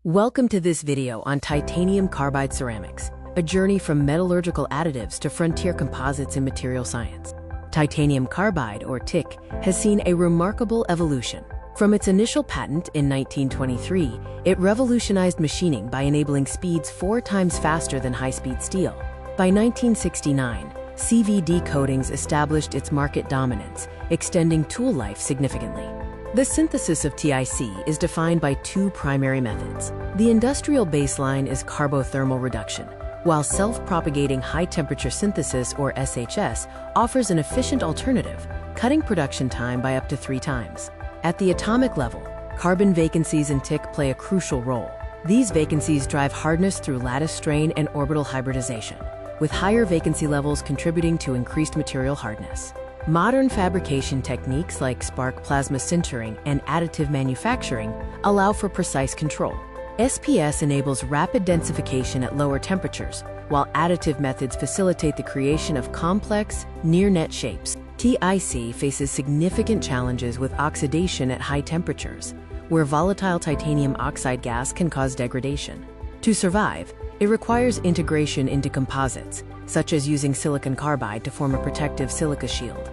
Welcome to this video on titanium carbide ceramics, a journey from metallurgical additives to frontier composites in material science. Titanium carbide, or TiC, has seen a remarkable evolution. From its initial patent in 1923, it revolutionized machining by enabling speeds 4 times faster than high-speed steel. By 1969, CVD coatings established its market dominance, extending tool life significantly. The synthesis of TiC is defined by 2 primary methods. The industrial baseline is carbothermal reduction, while self-propagating high-temperature synthesis, or SHS, offers an efficient alternative, cutting production time by up to 3 times. At the atomic level, carbon vacancies in TiC play a crucial role. These vacancies drive hardness through lattice strain and orbital hybridization, with higher vacancy levels contributing to increased material hardness. Modern fabrication techniques like spark plasma sintering and additive manufacturing allow for precise control. SPS enables rapid densification at lower temperatures, while additive methods facilitate the creation of complex, near-net shapes. TiC faces significant challenges with oxidation at high temperatures, where volatile titanium oxide gas can cause degradation. To survive, it requires integration into composites, such as using silicon carbide to form a protective silica shield.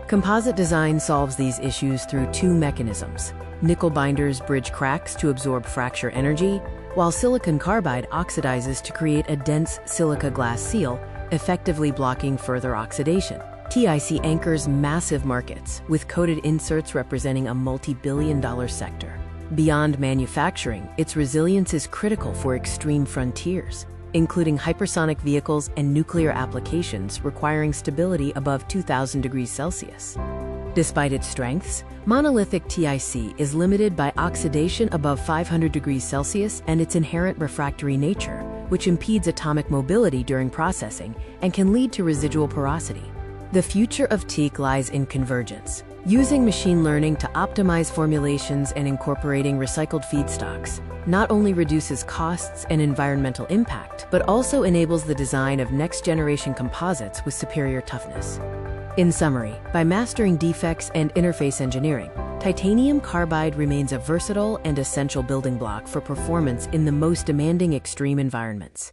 Composite design solves these issues through 2 mechanisms. Nickel binders bridge cracks to absorb fracture energy, while silicon carbide oxidizes to create a dense silica glass seal, effectively blocking further oxidation. TiC anchors massive markets, with coated inserts representing a multi-billion-dollar sector. Beyond manufacturing, its resilience is critical for extreme frontiers, including hypersonic vehicles and nuclear applications requiring stability above 2,000 degrees Celsius. Despite its strengths, monolithic TiC is limited by oxidation above 500 degrees Celsius and its inherent refractory nature, which impedes atomic mobility during processing and can lead to residual porosity. The future of TiC lies in convergence. Using machine learning to optimize formulations and incorporating recycled feedstocks not only reduces costs and environmental impact, but also enables the design of next-generation composites with superior toughness. In summary, by mastering defects and interface engineering, titanium carbide remains a versatile and essential building block for performance in the most demanding extreme environments.